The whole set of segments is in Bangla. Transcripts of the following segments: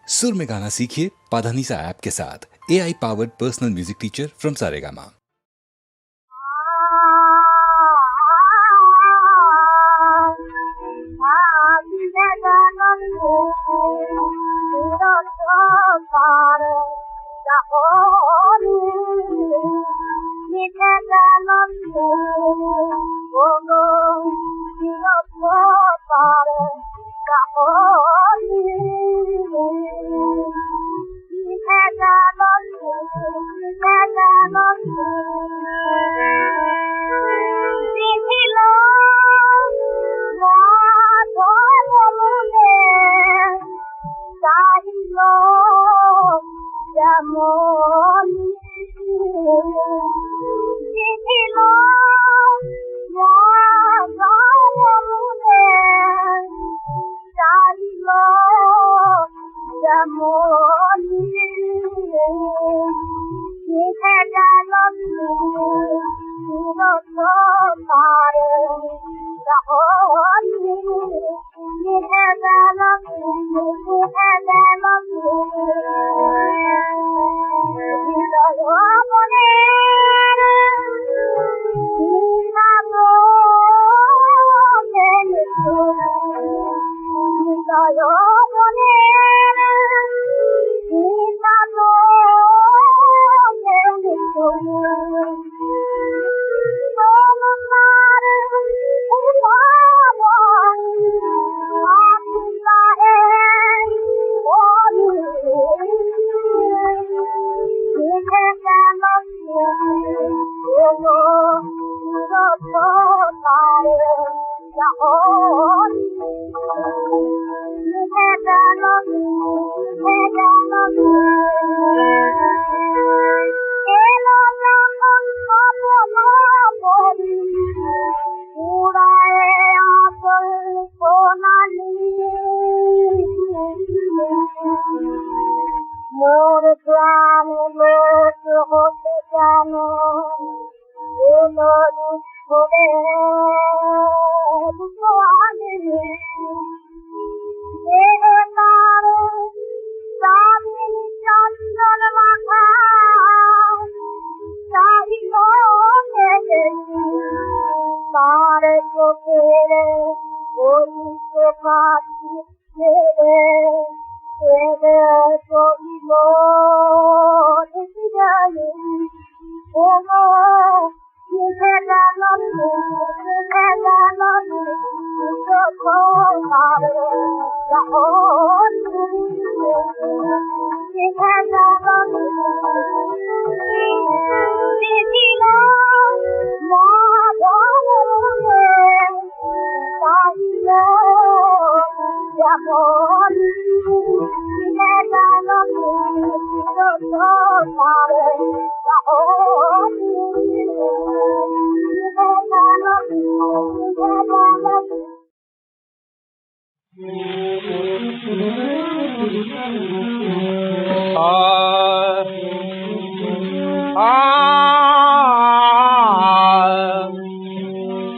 सुर में गाना सीखिए पाधानीसा ऐप के साथ। AI powered personal music teacher from Saregama.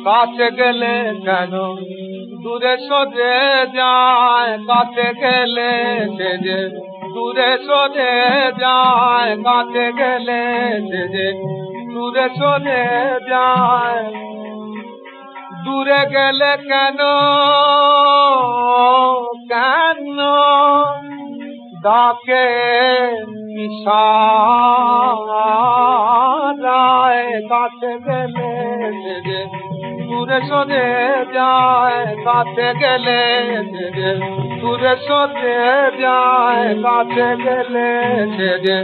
কাছে গেলে কেন দূরে সরে যায়, কাছে গেলে সে যে দূরে সরে যায়, কাছে গেলে সে যে দূরে সরে যায়। দূরে গেলে কেন কেন ডাকে ইশারায়, কাছে গেলে সে যে দূরে সরে যায়, কাছে গেলে সে যে দূরে সরে যায়, কাছে গেলে সে যে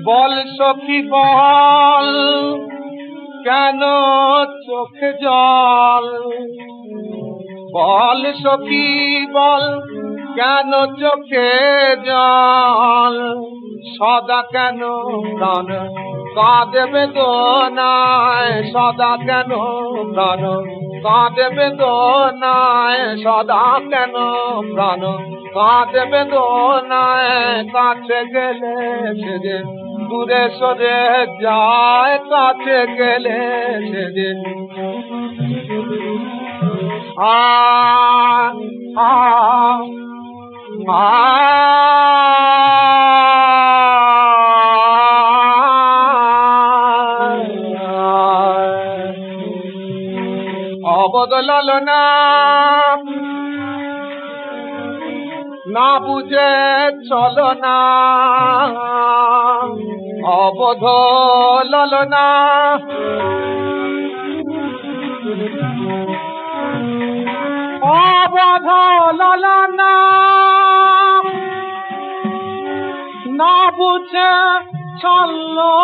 বল সখী বল কেন চোখে জল, বল সখী বল কেন চোখে জল, সদা কেন প্রাণ কাঁদে বেদনায়, সদা কেন প্রাণ কাঁদে বেদনায় সদা কেন প্রাণ কাঁদে বেদনায় কাছে গেলে সে যে দূরে সরে যায় কাছে গেলে সে যে আ আ অবদলাল না না বুঝে চলো না অবদলাল না অবদলাল না না বুঝে চলো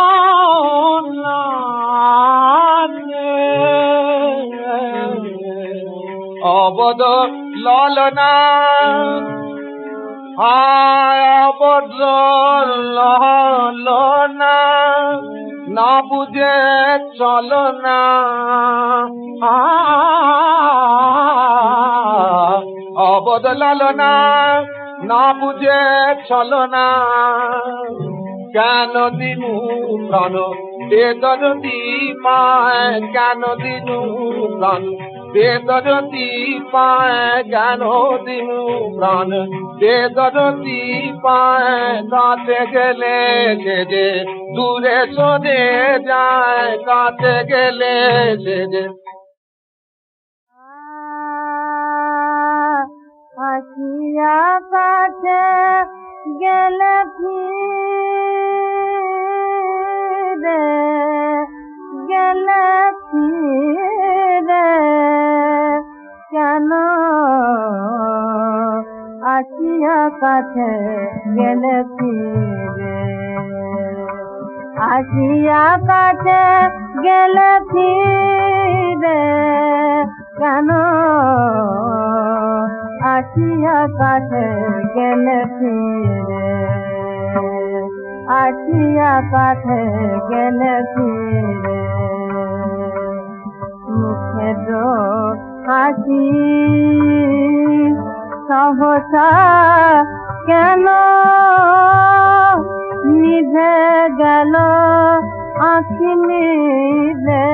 না অবদলাল না অবদলাল না না বুঝে চলো না অবদলাল না না বুঝে চলো না কেন দিনু প্রাণ বেদরতি পায় কেন দিনু প্রাণ বেদরতি পায় কেন দিনু প্রাণ বেদরতি পায় কাছে গেলে সে যে দূরে সরে যায় কাছে গেলে সে যে আসিয়া কাছে গেলে ফিরে গেলে ফিরে কেন আসিয়া কাছে গেলে ফিরে আসিয়া কাছে গেলে ফিরে কেন আসিয়া কাছে গেলে ফিরে আসিয়া কাছে গেলে ফিরে মুখের হাসি সহসা কেন নিভে গেল আঁখি নিভে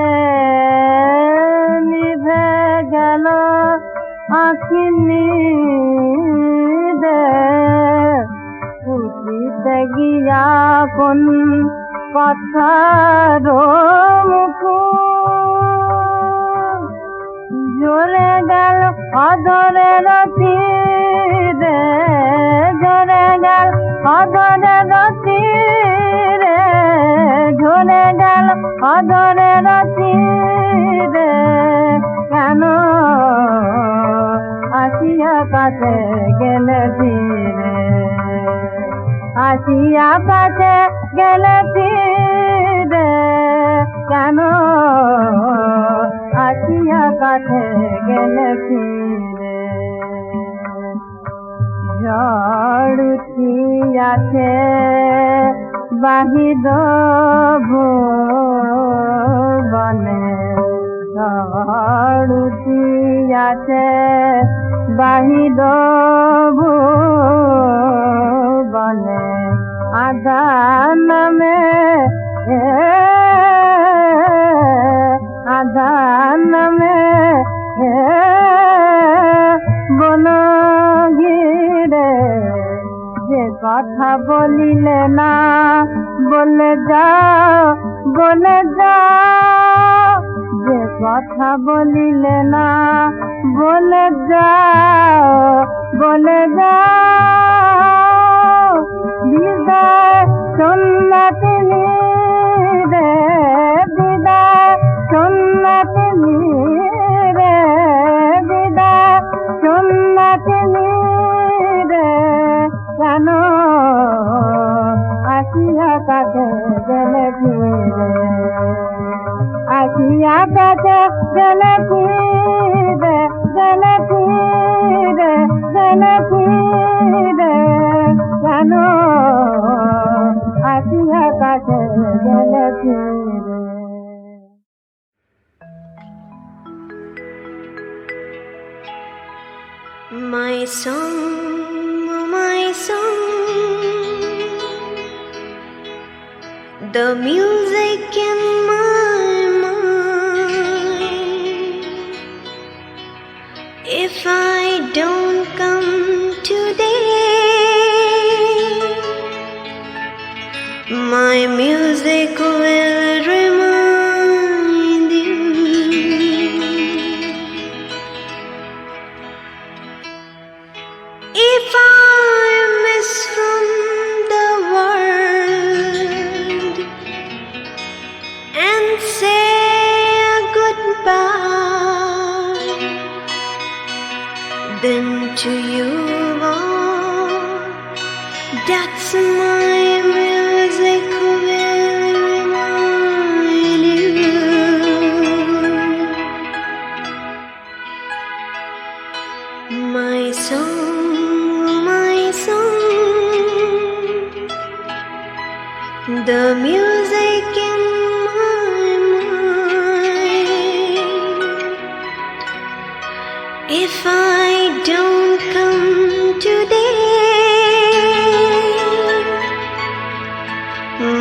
নিভে গেল আঁখি নিভে খুশিতে গিয়া কোন কথার মুখ ঝরে গেল অধরের তীরে ঝরে গেল অধরের তীরে ঝরে গেল অধরের তীরে কেন আসিয়া কাছে গেলে ফিরে আসিয়া কাছে গেলে ফিরে কেন আসিয়া কাছে গেলে ফিরে ঝড় উঠিয়াছে বাহির ভুবনে ঝড় উঠিয়াছে বাহির ভুবনে আধার নামে আধার নামে বন ঘিরে যে কথা বলিলে না বলে যাও বলে যাও যে কথা বলিলে না বলে যাও বলে যাও বিদায় সন্ন্যাসী রে বিদায় সন্ন্যাসী রে বিদায় সন্ন্যাসী রে কেন আসিয়া কাছে গেলে ফিরে আসিয়া কাছে গেলে ফিরে গেলে ফিরে গেলে ফিরে কেন আসিয়া কাছে গেলে ফিরে The music in my mind. If I don't come today, my music will remind you. If I miss from the world and say goodbye, then to you all, that's my music will remind you. My song, the music in my mind. If I don't come today,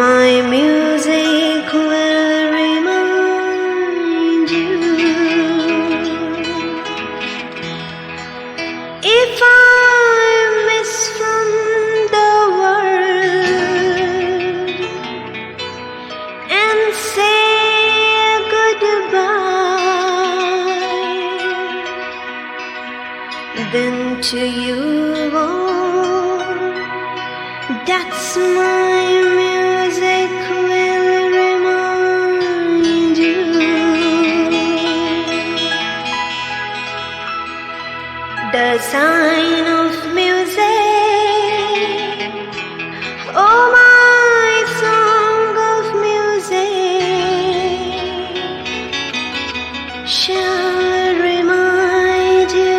my music will remind you. If I miss from the world and say goodbye, then to you all, that's my music will remind you. The sign of music, oh my song of music, shall remind you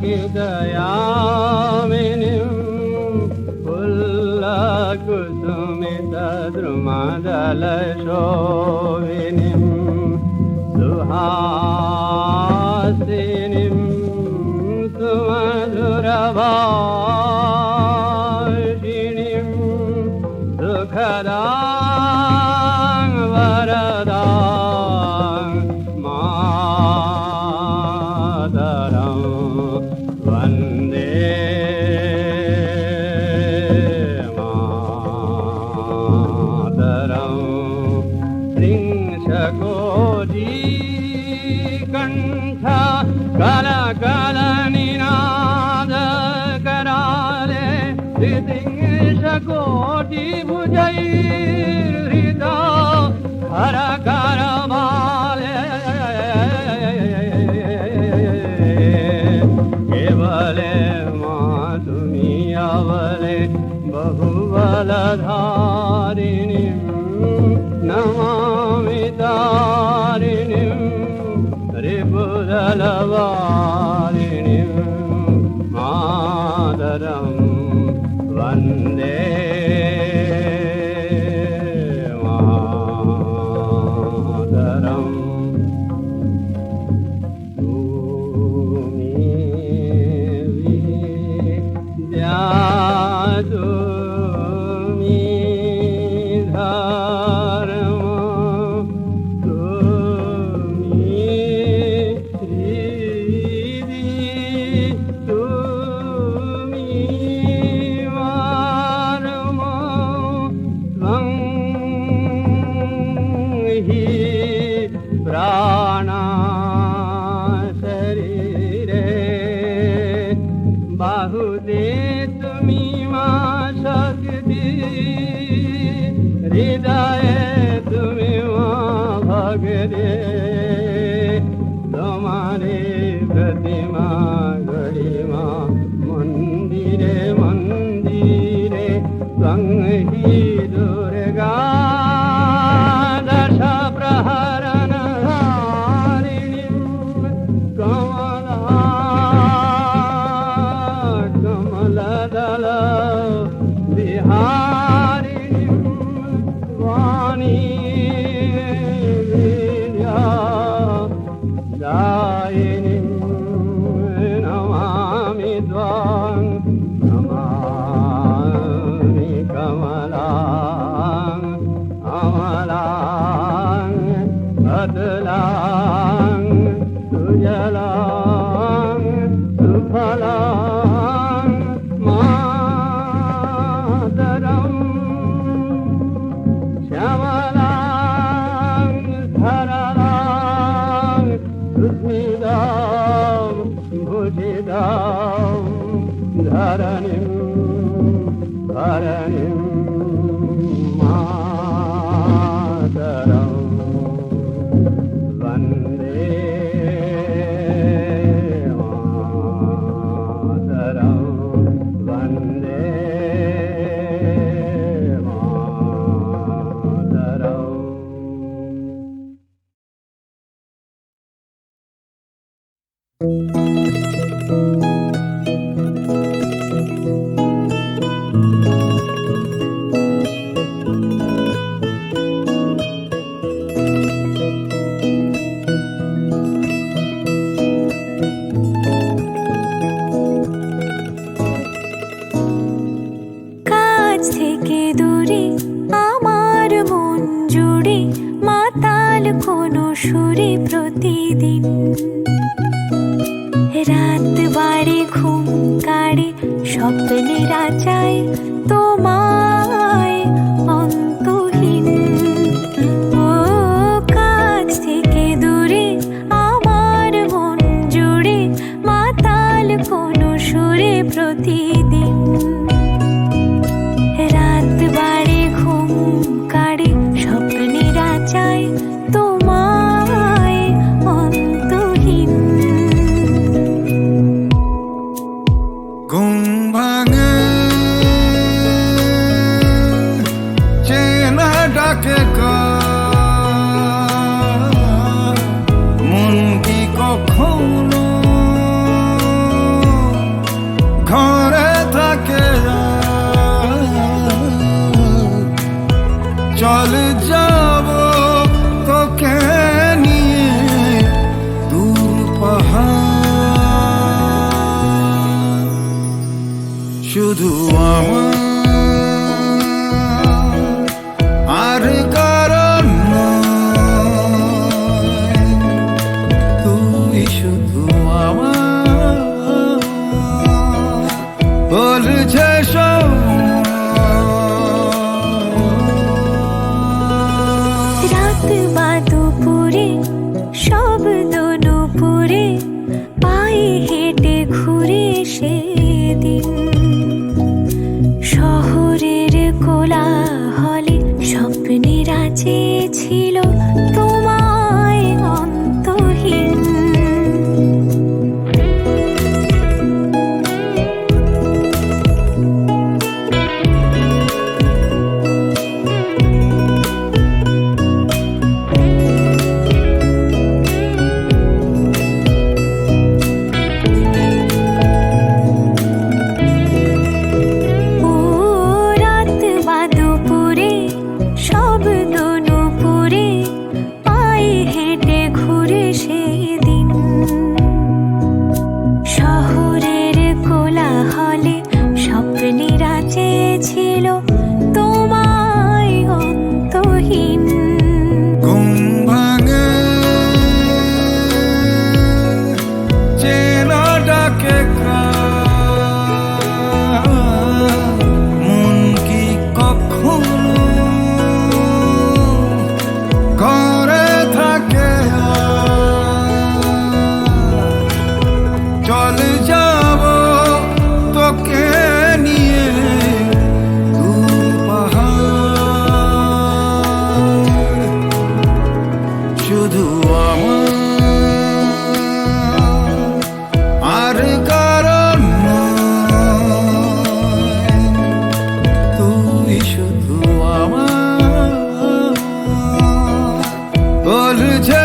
हृदयामिनीं फुल्लकुसुमितद्रुमदलशोभिनीं सुहासिनीं सुमधुरभाषिणीं सुखदां वरदां मातरं वन्दे मातरं त्रिंशकोटिकण्ठ कलकलनिनाद कराले त्रिंशकोटिभुजैर्हृदा करकरबाले केवले मातुमी अवले बहुबलधारिणीं नमामि तारिणीं रिपुदलवारिणीं मातरं वन्दे मातरम् प्राणा शरीरे बाहुदे तुमी मा शक्ति हृदये तुमी मा भगरे तुम्हारे प्रतिमा गरिमा मंदिरे मंदिरे त्वं हि दुर्गा दश प्रहरण कमलदल विहारिणीं वाणी विद्या दायिनीं नमामि त्वां नमामि कमलां अमलां अतलां सुजलां सुफलां मातरं श्यामलां धरलां सुस्मितां भुजितां धरणीं धरणीं मातरं वन्दे मातरं वन्दे मातरम् কাছ থেকে দূরে আমার মন জুড়ে মাতাল কোনো সুরে প্রতিদিন রাত বাড়ে ঘুম কাড়ে স্বপ্নের আচায় তোমায় অন্তহীন ও কাছ থেকে দূরে আমার মন জুড়ে মাতাল কোনো সুরে প্রতিদিন রাত বাড়ে ঘুম কাড়ে স্বপ্নের আচায় তোমায় অন্তহীন ঘুম ভাঙে রাত বা দুপুরে শব্দ নুপুরে পায়ে হেঁটে ঘুরে সেদিন শহরের কোলাহলে স্বপ্নের আছে ছিল তোমায় অন্তহীন ছিল তোমায় অন্তহীন ঘুম ভাঙে চেনা ডাকে মন কি কখনো করে থাকে চলে যাব তোকে নিয়ে শুধু আর কারণ তুই শুধু আমার বলছে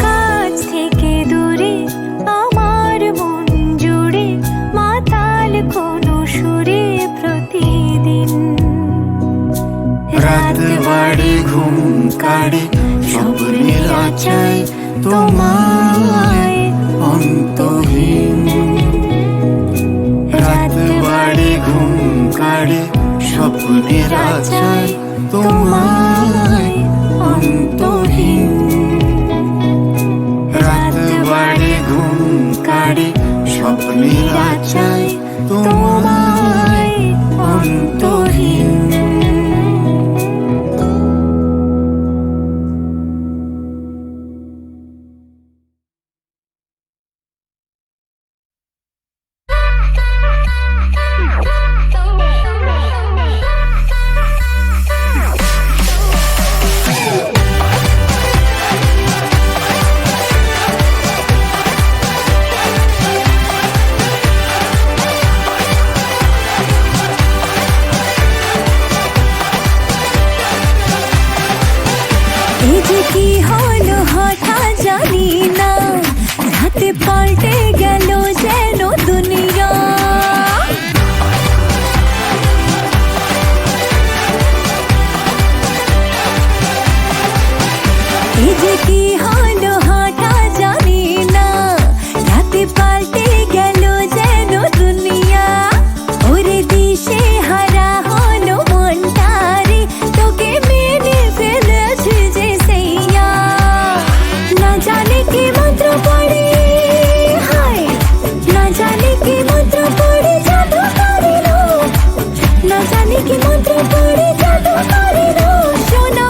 কাছ থেকে দূরে আমার মন জুড়ে মাতাল কোনো সুরে প্রতিদিন রাত বাড়ি ঘুম কাড়ে স্বপ্নের আচাই তোমায় অন্তহীন রাত বাড়ি ঘুম কাড়ে স্বপ্নের আচাই তোমায় অন্তহীন রাত বাড়ি ঘুম কাড়ে স্বপ্নের আচাই তোমায় অন্তহীন কি হলো হঠাৎ জানি না রাতে পাল্টে গেল যেন দুনিয়া এই যে কি হলো হঠাৎ জানি না রাতে পাল্টে গেল যেন দুনিয়া ওরে দিশে হারা হলো মনটারে তোকে মেনে ফেলেছি যে না জানে কি মন্ত্র পড়ে হায় না জানে কি মন্ত্র পড়ে জাদু করিল না জানে কি মন্ত্র পড়ে জাদু করিল সোনা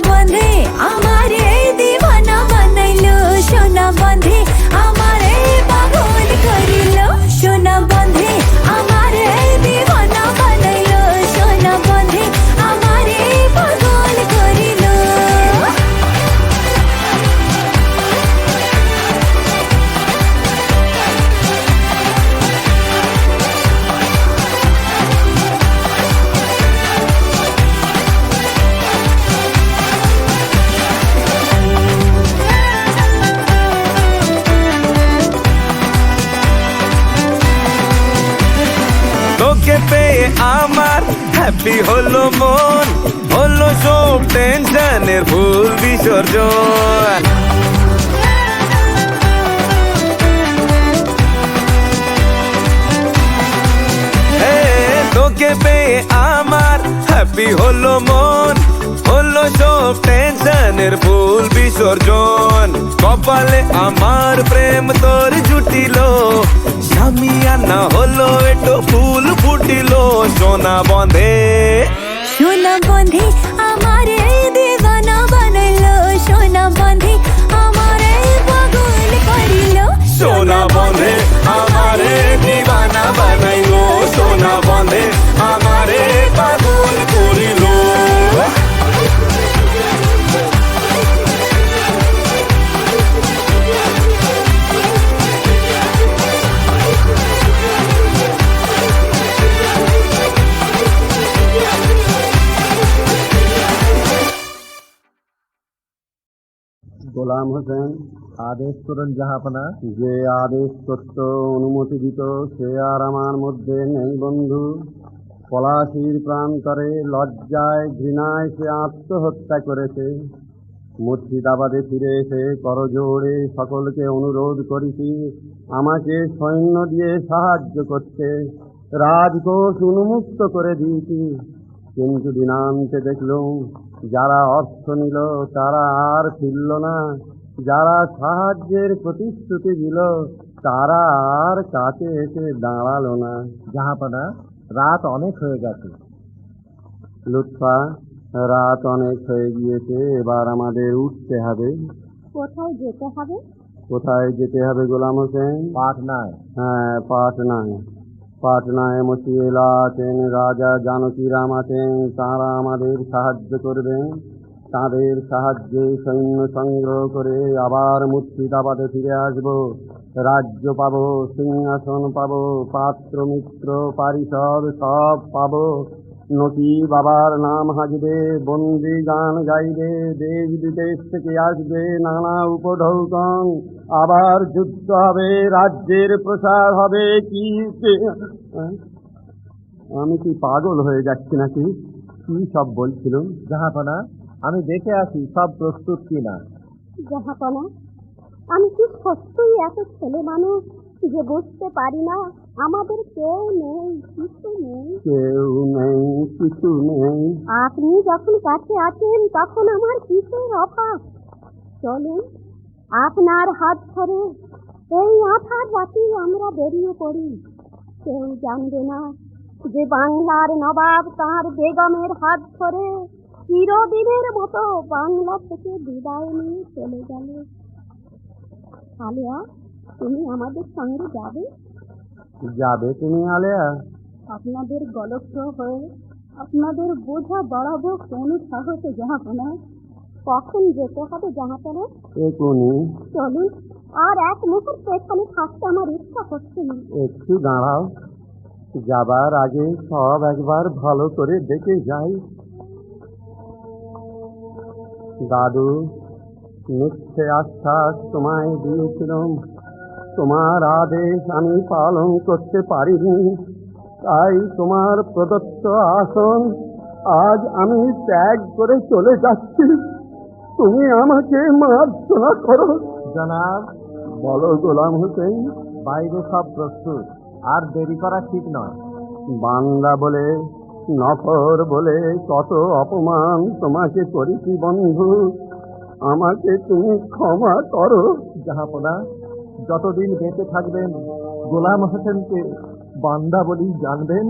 বন্ধে আমারে দিওয়ানা বানাইলো সোনা বন্ধে আমারে পাগল করিল সোনা বন্ধে আমারে দিওয়ানা বানাইলো সোনা বন্ধে আমারে পাগল করিল তোকে পেয়ে আমার হ্যাপি হলো মন হলো সব টেনশনের ভুল বিসর্জন তোকে পেয়ে আমার হ্যাপি হলো মন হলো সব টেনশনের ভুল বিসর্জন কপালে আমার প্রেম তোর জুটিল সামিয়ানা হলো একটু ফুল ফুটিলো সোনা বন্ধে সোনা বন্ধে আমারে দিবানা বানাইলো সোনা বন্ধে আমারে পাগল করিলো সোনা বন্ধে আমারে দিবানা বানাইলো সোনা বন্ধে আমারে পাগল করিলো গোলাম হোসেন আদেশ করুন জাহাপনা। যে আদেশ করত অনুমতি দিত সে আর আমার মধ্যে নেই বন্ধু। পলাশির প্রান্তরে লজ্জায় ঘৃণায় সে আত্মহত্যা করেছে। মুর্শিদাবাদে ফিরে এসে করজোড়ে সকলকে অনুরোধ করেছি আমাকে সৈন্য দিয়ে সাহায্য করতে। রাজকোষ উন্মুক্ত করে দিয়েছি, কিন্তু দিনান্তে দেখলুম যারা অর্থ নিল তারা আর ফিরল না, যারা সাহায্যের প্রতিশ্রুতি দিল তারা আর কাছে এসে দাঁড়ালো না। জাহাপানা, রাত অনেক হয়ে গেছে। লুৎফা, রাত অনেক হয়ে গিয়েছে, এবার আমাদের উঠতে হবে। কোথায় যেতে হবে? কোথায় যেতে হবে গোলাম হোসেন? পাটনায়। হ্যাঁ, পাটনায়। পাটনায় মসিয়েলা আছেন, রাজা জানকীরাম আছেন, তাঁরা আমাদের সাহায্য করবেন। তাঁদের সাহায্যে সৈন্য সংগ্রহ করে আবার মুর্শিদাবাদে ফিরে আসব। রাজ্য পাবো, সিংহাসন পাবো, পাত্র মিত্র পারিষদ সব পাবো। নকি বাবার নাম হাজবে, বন্দি গান গাইবে, দেশ বিদেশ থেকে আসবে নানা উপঢৌকন। আবার যুদ্ধ হবে, রাজ্যের প্রসার হবে। আমি কি পাগল হয়ে যাচ্ছি নাকি? কি সব বলছিলাম? জাহাপনা, আমি দেখে আসি সব প্রস্তুত কিনা। জাহাপনা, আমি কি সত্যই এত ছেলে মানুষ যে বুঝতে পারি না আমাদের কেউ নেই, কিছু নেই? কেউ নেই, কিছু নেই। আপনি যখন কাছে আছেন তখন আমার কিসের অভাব? চলুন, আপনার হাত ধরে এই আধার রাতে আমরা বেরিয়ে পড়ি। কেউ জানবে না যে বাংলার নবাব তার বেগমের হাত ধরে চিরদিনের মতো বাংলা থেকে বিদায় নিয়ে চলে গেল। আলিয়া, তুমি আমাদের সঙ্গে যাবে? যাবে তুমি আলেয়া? আপনাদের গলক্ষ হয়ে আপনাদের বোঝা বাড়াবো কোন সাহসে জাহাপনা? কখন যেতে হবে জাহাপনা? এখনই। চলুন, আর এক মুহূর্ত এখানে থাকতে আমার ইচ্ছা করছে না। একটু দাঁড়াও, যাবার আগে সব একবার ভালো করে দেখে যাই। দাদু, মিথ্যে আশ্বাস তোমায় দিয়েছিলাম, তোমার আদেশ আমি পালন করতে পারিনি, তাই তোমার প্রদত্ত আসন আজ আমি ত্যাগ করে চলে যাচ্ছি। তুমি আমাকে মার্জনা করো। জনাব, বলো গোলাম হোসেন। বাইরে সব প্রস্তুত, আর দেরি করা ঠিক নয়। বান্দা বলে, নফর বলে কত অপমান তোমাকে করেছি বন্ধু, আমাকে তুমি ক্ষমা করো। জাহাপনা, যতদিন বেঁচে থাকবেন গোলাম হোসেনকে বান্দা বলি জানবেন।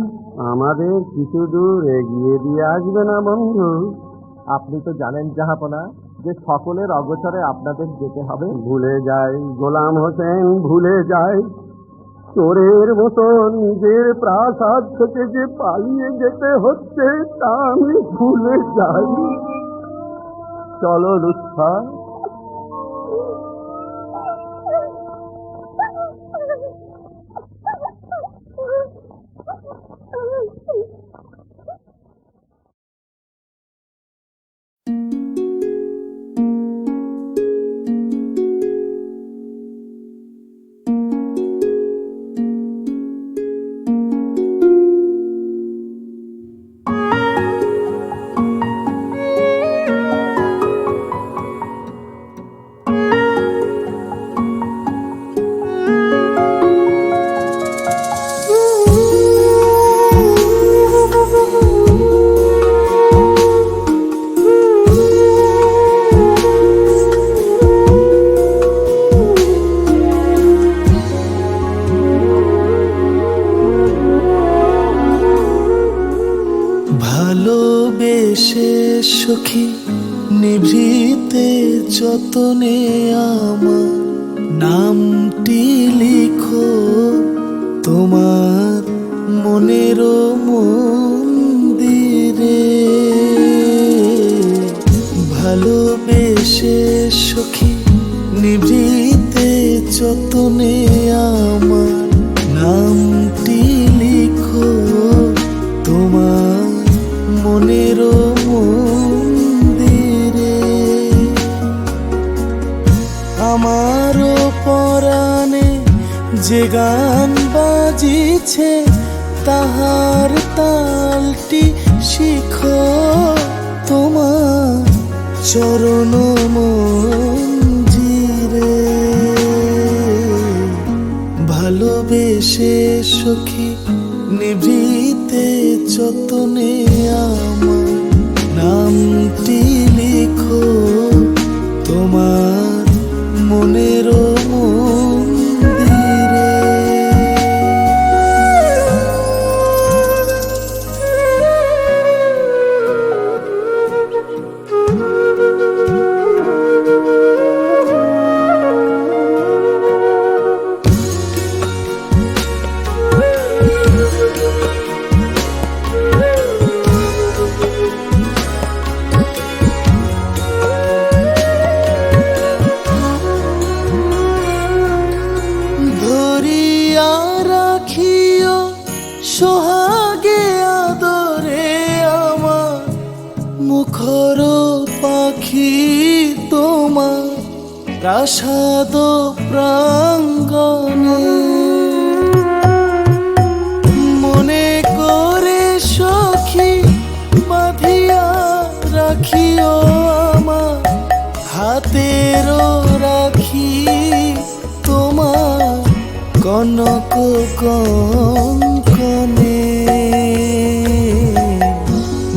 আমাদের কিছু দূর এগিয়ে দিয়ে আসবে না বন্ধু? আপনি তো জানেন জাহাপনা যে সকলের অগোচরে আপনাদের যেতে হবে। ভুলে যাই গোলাম হোসেন, ভুলে যাই। চোরের মতো নিজের প্রাসাদ থেকে যে পালিয়ে যেতে হচ্ছে তা আমি ভুলে যাই। চলো লুৎফা। ভালোবেসে সখী নিভৃতে যতনে আমার নামটি লিখো তোমার মনের মন্দিরে। ভালোবেসে সখী নিভৃতে যতনে আমার নামটি লিখো তোমার মনের মন্দিরে। আমারও পরাণে যে গান বাজিছে তাহার তালটি শিখো তোমার চরণ মঞ্জিরে। ভালোবেসে সখী নিভৃতে যতনে আমার নামটি লিখো তোমার মনের মন্দিরে। ধরিয়া রাখিও সোহাগে আদরে আমার মুখর পাখি তোমার প্রাসাদ প্রাঙ্গণে। মনে করে সখী বাঁধিয়া রাখিও আমার হাতের রাখি তোমার কনক কঙ্কনে।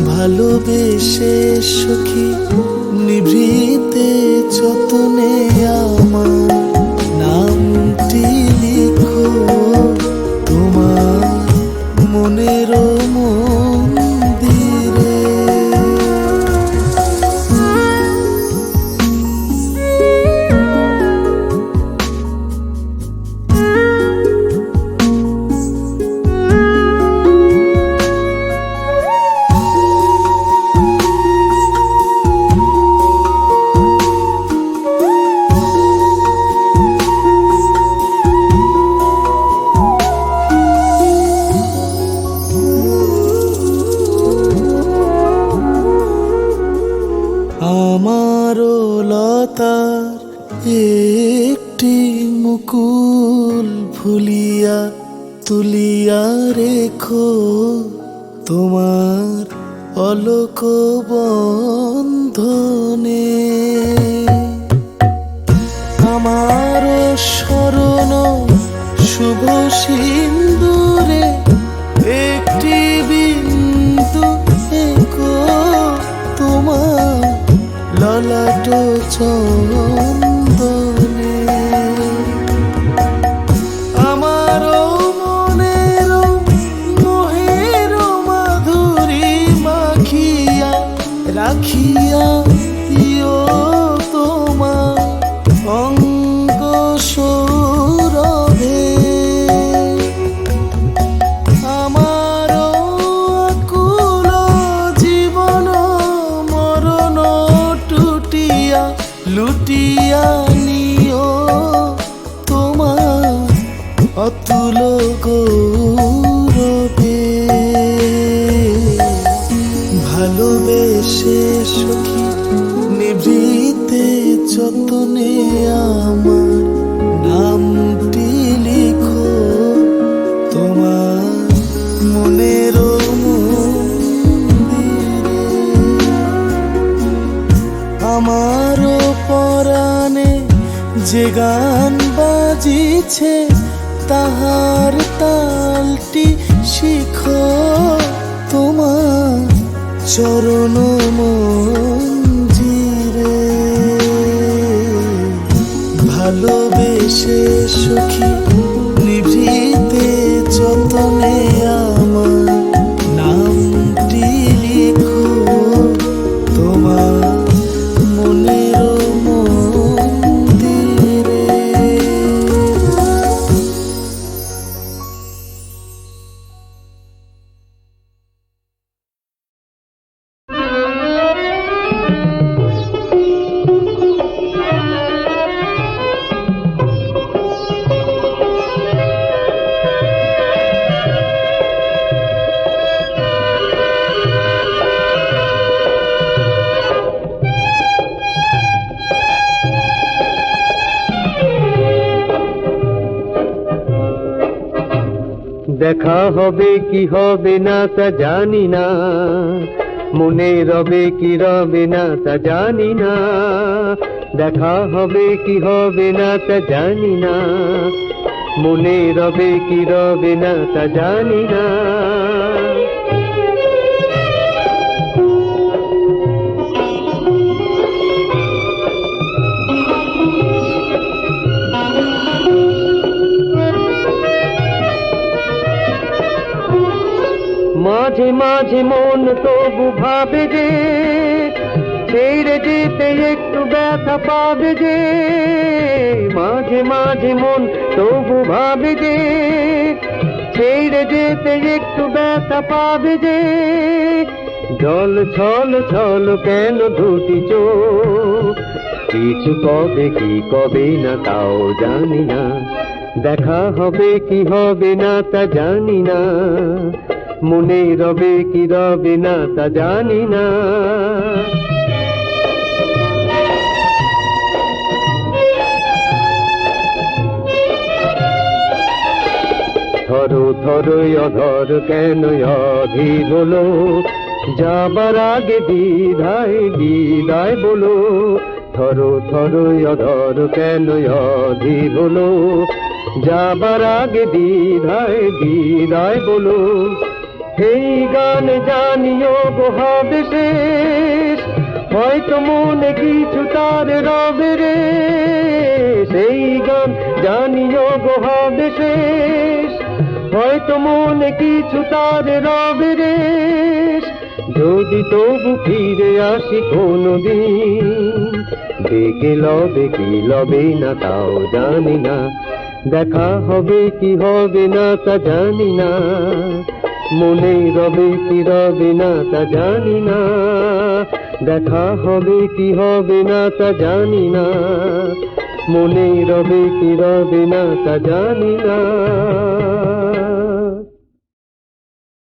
ভালোবেসে সখী নিভৃতে যতনে আমার নামটি লিখো তোমার মনের মন্দিরে। আমারও লতার একটি মুকুল ভুলিয়া তুলিয়া রেখো তোমার অলোক বন্ধনে। আমারও স্মরণ শুভ সিন্দুরে একটি বিন্দু এঁকো তোমার ললাট চন্দনে। আমারও মনের মোহের মাধুরী মাখিয়া রাখিয়া দিও তোমার অঙ্গ সৌরভে। আমারও আকুল জীবন মরণ টুটিয়া লুটিয়া নিও তোমার অতুল গৌরবে। ভালোবেসে সখী নিভৃতে যতনে আমার নামটি লিখো তোমার মনের মন্দিরে। আমারও পরাণে যে গান বাজিছে তাহার তালটি শিখো তোমার চরণ মঞ্জিরে। ভালোবেসে সখী নিভৃতে যতনে আমার নামটি লিখো দেখা হবে কি হবে না তা জানি না, মনে রবে কি রবে না তা জানি না, দেখা হবে কি হবে না তা জানি না, মনে রবে কি রবে না তা জানি না। মাঝে মাঝে মন তবু ভাবে যে ছেড়ে যেতে একটু ব্যথা পাবে যে, মাঝে মাঝে মন তবু ভাবে যে ছেড়ে যেতে একটু ব্যথা পাবে যে, জল ছল ছল কেন দুটি চোখ, কিছু কবে কি কবে না তাও জানি না, দেখা হবে কি হবে না তা জানি না, মনে রবে কি রবে না তা জানি না। থরো থরো অধর কেন অধীর হলো, যাবার আগে দ্বিধায় বিদায় বলো, থরো থরো অধর কেন অধীর হলো, যাবার আগে দ্বিধায় বিদায় বলো। এই গান জানিও গো হবে শেষ, হয়তো মনে কিছু তার রবে রে, সেই গান জানিও গো হবে শেষ, হয়তো মনে কিছু তার রবে রে, যদি তবু ফিরে আসি কোনদিন, ডেকে লবে কি লবে না তাও জানি না, দেখা হবে কি হবে না তা জানি না, মনে রবে কি রবে না তা জানি না, দেখা হবে কি হবে না তা জানি না, মনে রবে কি রবে না তা জানি না।